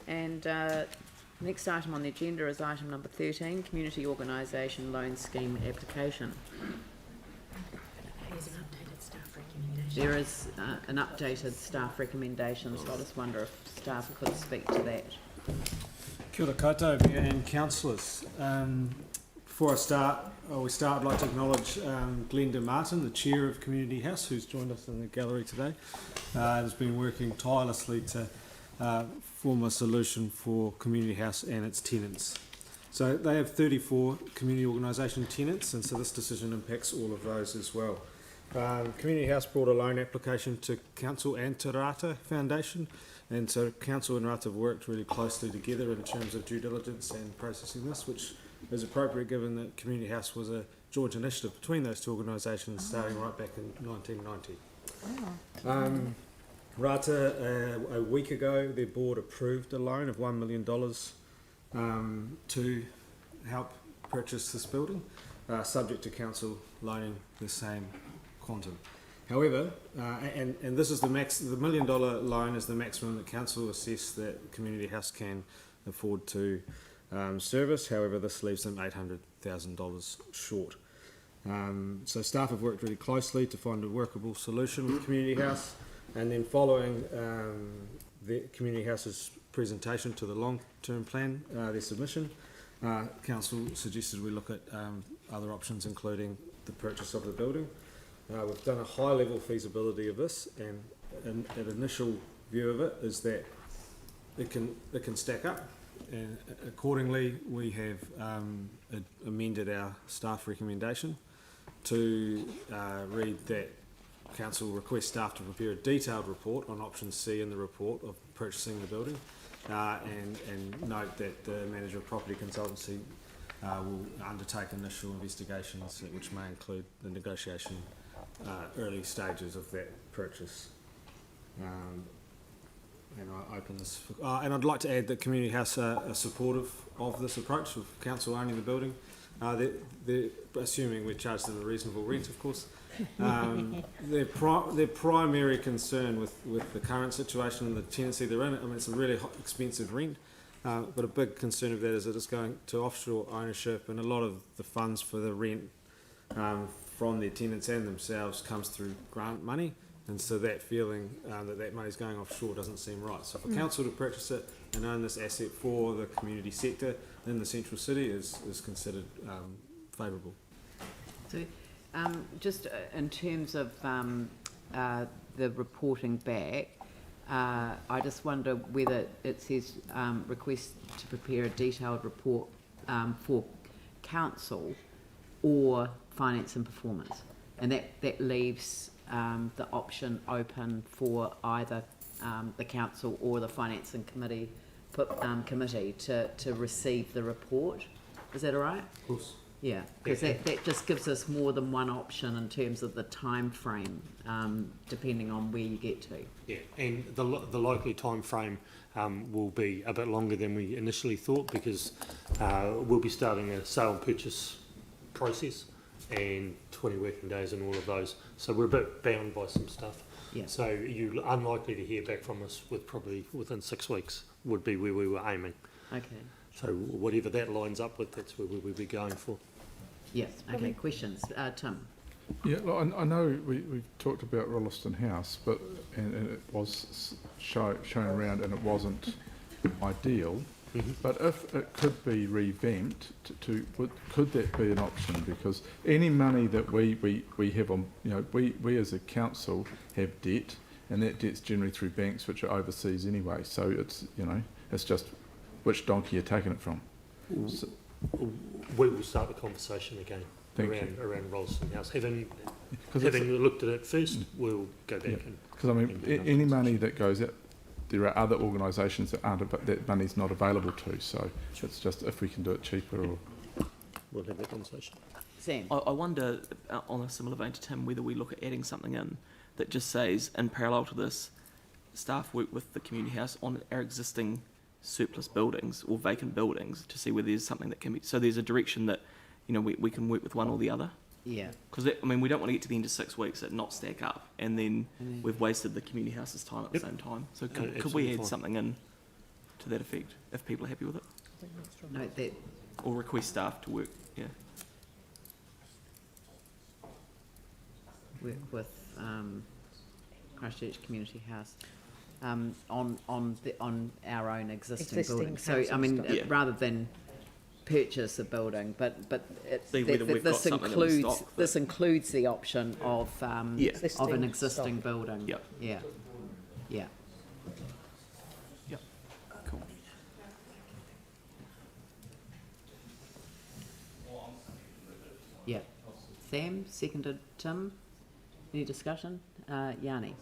And next item on the agenda is item number 13, Community Organisation Loan Scheme Application. There's an updated staff recommendation. There is an updated staff recommendation, so I just wonder if staff could speak to that. Kia ora koutou and councillors. Before I start, I'd like to acknowledge Glenda Martin, the Chair of Community House, who's joined us in the gallery today. Has been working tirelessly to form a solution for Community House and its tenants. So they have 34 community organisation tenants, and so this decision impacts all of those as well. Community House brought a loan application to Council and Te Rata Foundation, and so Council and Rata have worked really closely together in terms of due diligence and processing this, which is appropriate given that Community House was a joint initiative between those two organisations starting right back in 1990. Rata, a week ago, their board approved a loan of $1 million to help purchase this building, subject to council loaning the same quantum. However, and this is the $1 million loan is the maximum that council assess that Community House can afford to service. However, this leaves them $800,000 short. So staff have worked really closely to find a workable solution with Community House, and then following the Community House's presentation to the long-term plan, their submission, council suggested we look at other options, including the purchase of the building. We've done a high-level feasibility of this, and an initial view of it is that it can stack up, and accordingly we have amended our staff recommendation to read that council requests staff to prepare a detailed report on option C in the report of purchasing the building, and note that the manager of property consultancy will undertake initial investigations which may include the negotiation early stages of that purchase. And I open this and I'd like to add that Community House are supportive of this approach of council owning the building. They're assuming we charge them a reasonable rent, of course. Their primary concern with the current situation and the tenancy they're in, I mean, it's a really expensive rent, but a big concern of that is that it's going to offshore ownership, and a lot of the funds for the rent from their tenants and themselves comes through grant money, and so that feeling that money's going offshore doesn't seem right. So for council to purchase it and own this asset for the community sector in the central city is considered favourable. So, just in terms of the reporting back, I just wonder whether it says request to prepare a detailed report for council or finance and performance, and that leaves the option open for either the council or the finance and committee to receive the report. Is that all right? Of course. Yeah, because that just gives us more than one option in terms of the time frame, depending on where you get to. Yeah, and the likely time frame will be a bit longer than we initially thought, because we'll be starting a sale and purchase process and 20 working days and all of those. So we're a bit bound by some stuff. Yeah. So you're unlikely to hear back from us probably within 6 weeks would be where we were aiming. Okay. So whatever that lines up with, that's where we'll be going for. Yes. Okay. Questions, Tim? Yeah, look, I know we've talked about Rolleston House, but and it was shown around, and it wasn't ideal. Mm-hmm. But if it could be revamped, could that be an option? Because any money that we have on, we as a council have debt, and that debt's generally through banks, which are overseas anyway. So it's just which donkey you're taking it from. So, we will start the conversation again around Rolleston House. Having looked at it first, we'll go back because any money that goes out, there are other organisations that aren't, but that money's not available to. So it's just if we can do it cheaper, or we'll have that conversation. Sam? I wonder, on a similar vein to Tim, whether we look at adding something in that just says, in parallel to this, staff work with the community house on our existing surplus buildings or vacant buildings to see whether there's something that can be. So there's a direction that we can work with one or the other. Yeah. Because we don't want to get to the end of 6 weeks and not stack up, and then we've wasted the community house's time at the same time. So could we add something in to that effect, if people are happy with it. Note that, Or request staff to work, yeah. work with Christchurch Community House on our own existing building. So, I mean, Yeah. rather than purchase a building, but See whether we've got this something in the includes, stock this includes the option of Yeah. of an existing building. Yep. Yeah, yeah. Yep. Cool. Yeah. Sam, seconded Tim. Any discussion? Yanni?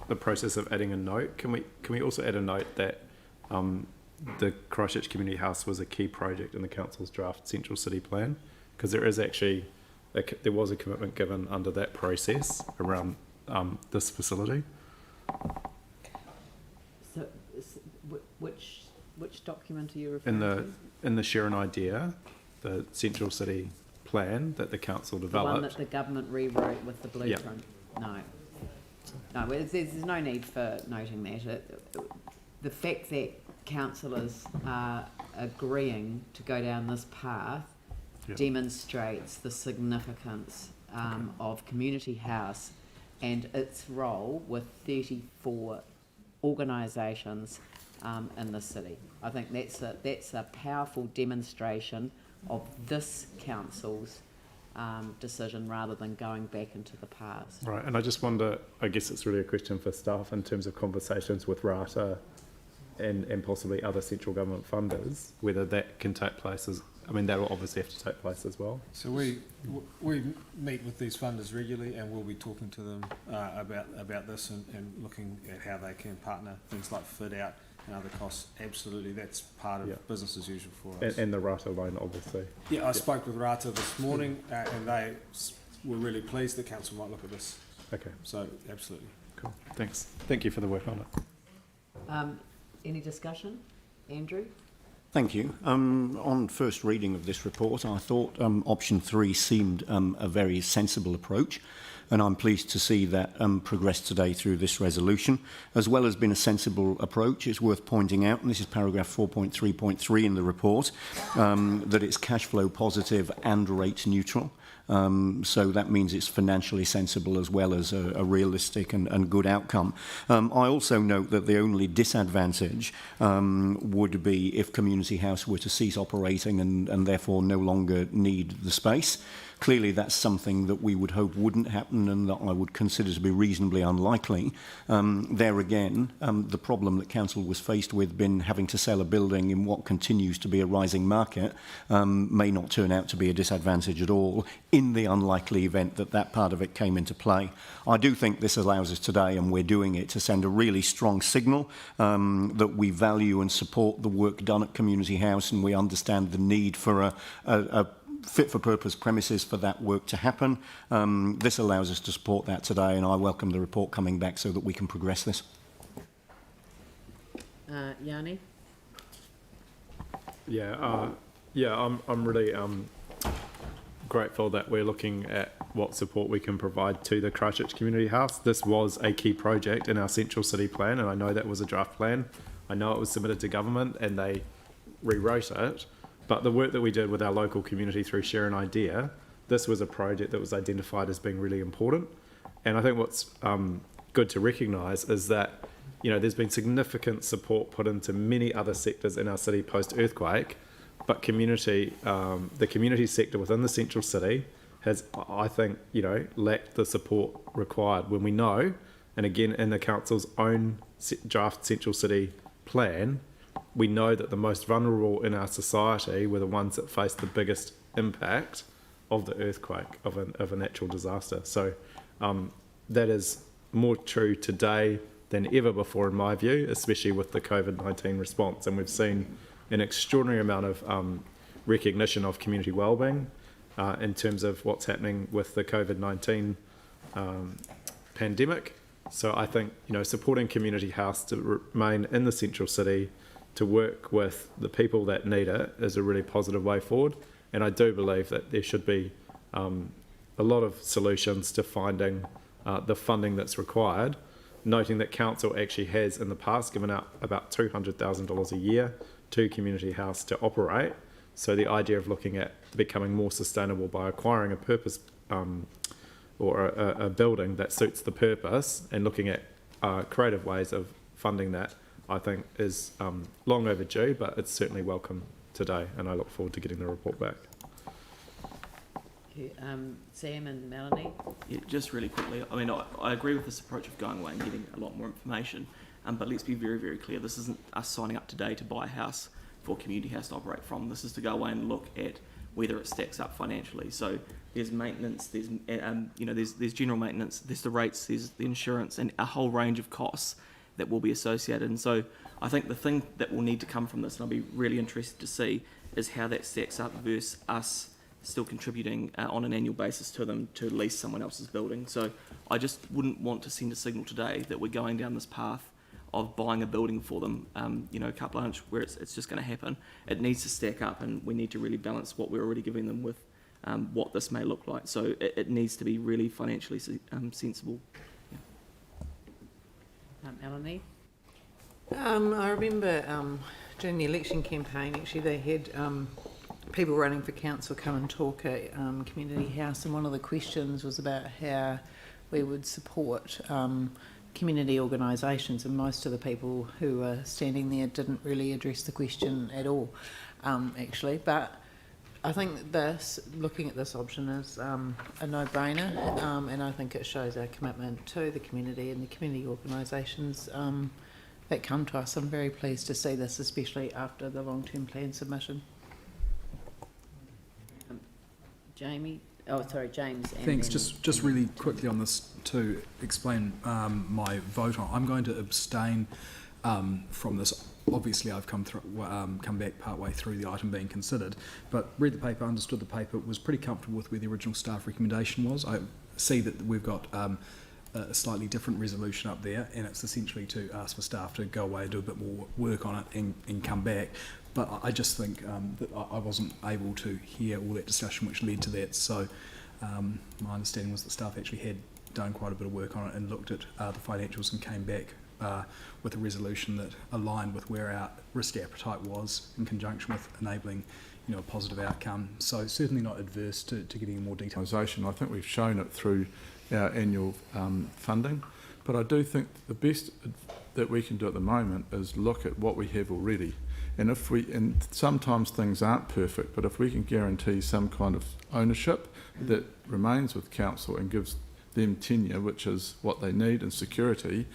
The process of adding a note, can we also add a note that the Christchurch Community House was a key project in the council's draft Central City Plan, because there is actually there was a commitment given under that process around this facility. So, which document are you referring to? In the Share an Idea, the Central City Plan that the council The one developed. that the government rewrote with the blueprint? No. No, well, there's no need for noting that. The fact that councillors are agreeing to go down this path demonstrates the significance of Community House and its role with 34 organisations in the city. I think that's a powerful demonstration of this council's decision rather than going back into the past. Right, and I just wonder, I guess it's really a question for staff in terms of conversations with RATA and possibly other central government funders, whether that can take place as, I mean, that will obviously have to take place as well. So we meet with these funders regularly, and we'll be talking to them about this and looking at how they can partner, things like fit out and other costs. Absolutely, that's part of business as usual for us. And the RATA loan, obviously. I spoke with RATA this morning, and they were really pleased that council might look at this. Okay, So absolutely. cool. Thanks. Thank you for the work on it. Any discussion? Andrew? Thank you. On first reading of this report, I thought option 3 seemed a very sensible approach, and I'm pleased to see that progressed today through this resolution, as well as been a sensible approach. It's worth pointing out, and this is paragraph 4.3.3 in the report, that it's cash flow positive and rate neutral. So that means it's financially sensible as well as a realistic and good outcome. I also note that the only disadvantage would be if Community House were to cease operating and therefore no longer need the space. Clearly, that's something that we would hope wouldn't happen and that I would consider to be reasonably unlikely. There again, the problem that council was faced with, been having to sell a building in what continues to be a rising market, may not turn out to be a disadvantage at all in the unlikely event that that part of it came into play. I do think this allows us today, and we're doing it, to send a really strong signal that we value and support the work done at Community House, and we understand the need for a fit-for-purpose premises for that work to happen. This allows us to support that today, and I welcome the report coming back so that we can progress this. Yanni? I'm really grateful that we're looking at what support we can provide to the Christchurch Community House. This was a key project in our Central City Plan, and I know that was a draft plan. I know it was submitted to government and they rewrote it, but the work that we did with our local community through Share an Idea, this was a project that was identified as being really important. And I think what's good to recognise is that, you know, there's been significant support put into many other sectors in our city post-earthquake, but the community sector within the central city has, I think, you know, lacked the support required when we know, and again in the council's own draft central city plan, we know that the most vulnerable in our society were the ones that faced the biggest impact of the earthquake, of a natural disaster. So that is more true today than ever before in my view, especially with the COVID-19 response. And we've seen an extraordinary amount of recognition of community wellbeing in terms of what's happening with the COVID-19 pandemic. So I think, you know, supporting Community House to remain in the central city, to work with the people that need it, is a really positive way forward. And I do believe that there should be a lot of solutions to finding the funding that's required, noting that council actually has in the past given out about $200,000 a year to Community House to operate. So the idea of looking at becoming more sustainable by acquiring a purpose or a building that suits the purpose and looking at creative ways of funding that, I think is long overdue, but it's certainly welcome today, and I look forward to getting the report back. Sam and Melanie? Yeah, just really quickly, I mean, I agree with this approach of going away and getting a lot more information, but let's be very, very clear. This isn't us signing up today to buy a house for Community House to operate from. This is to go away and look at whether it stacks up financially. So there's maintenance, there's there's general maintenance, there's the rates, there's the insurance, and a whole range of costs that will be associated. And so I think the thing that will need to come from this, and I'll be really interested to see, is how that stacks up versus us still contributing on an annual basis to them to lease someone else's building. So I just wouldn't want to send a signal today that we're going down this path of buying a building for them, carte blanche, where it's just going to happen. It needs to stack up, and we need to really balance what we're already giving them with what this may look like. So it needs to be really financially sensible. Yeah. Melanie? I remember during the election campaign, actually, they had people running for council come and talk at Community House, and one of the questions was about how we would support community organisations, and most of the people who were standing there didn't really address the question at all, actually. But I think looking at this option is a no-brainer, and I think it shows our commitment to the community and the community organisations that come to us. I'm very pleased to see this, especially after the long-term plan submission. James. And Thanks. then Just really quickly on this to explain my vote on. I'm going to abstain from this. Obviously, I've come back partway through the item being considered, but read the paper, understood the paper, was pretty comfortable with where the original staff recommendation was. I see that we've got a slightly different resolution up there, and it's essentially to ask for staff to go away and do a bit more work on it and come back. But I just think that I wasn't able to hear all that discussion which led to that. So my understanding was that staff actually had done quite a bit of work on it and looked at the financials and came back with a resolution that aligned with where our risk appetite was in conjunction with enabling a positive outcome. So certainly not adverse to getting more detail. I think we've shown it through our annual funding, but I do think the best that we can do at the moment is look at what we have already. And sometimes things aren't perfect, but if we can guarantee some kind of ownership that remains with council and gives them tenure, which is what they need, and security,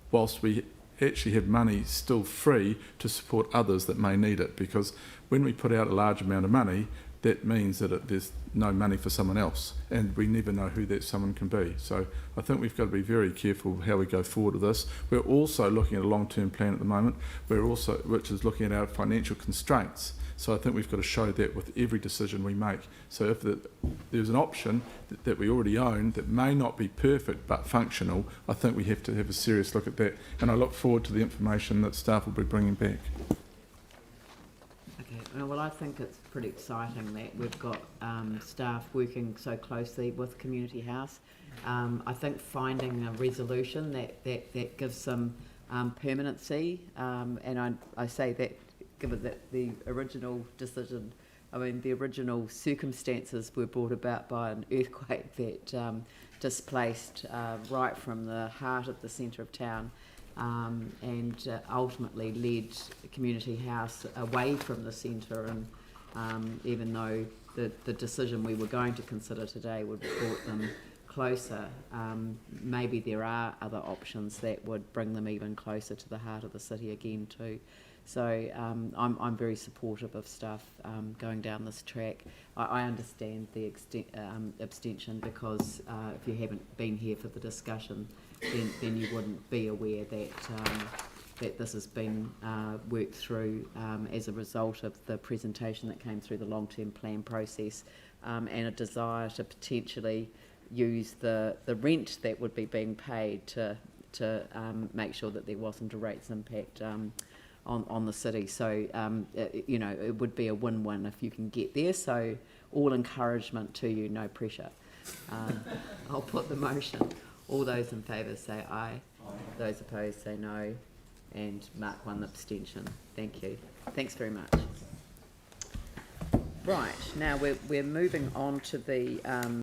whilst we actually have money still free to support others that may need it. Because when we put out a large amount of money, that means that there's no money for someone else, and we never know who that someone can be. So I think we've got to be very careful how we go forward with this. We're also looking at a long-term plan at the moment, which is looking at our financial constraints. So I think we've got to show that with every decision we make. So if there's an option that we already own that may not be perfect but functional, I think we have to have a serious look at that. And I look forward to the information that staff will be bringing back. Well, I think it's pretty exciting that we've got staff working so closely with Community House. I think finding a resolution that gives some permanency, and I say that given that the original decision, the original circumstances were brought about by an earthquake that displaced right from the heart of the centre of town, and ultimately led Community House away from the centre, and even though the decision we were going to consider today would have brought them closer, maybe there are other options that would bring them even closer to the heart of the city again too. So I'm very supportive of staff going down this track. I understand the abstention because if you haven't been here for the discussion, then you wouldn't be aware that this has been worked through as a result of the presentation that came through the long-term plan process, and a desire to potentially use the rent that would be being paid to make sure that there wasn't a rates impact on the city. So it would be a win-win if you can get there. So all encouragement to you, no pressure. I'll put the motion. All those in favour say aye. Those opposed say no, and mark one abstention. Thank you. Thanks very much. Right, now we're moving on to the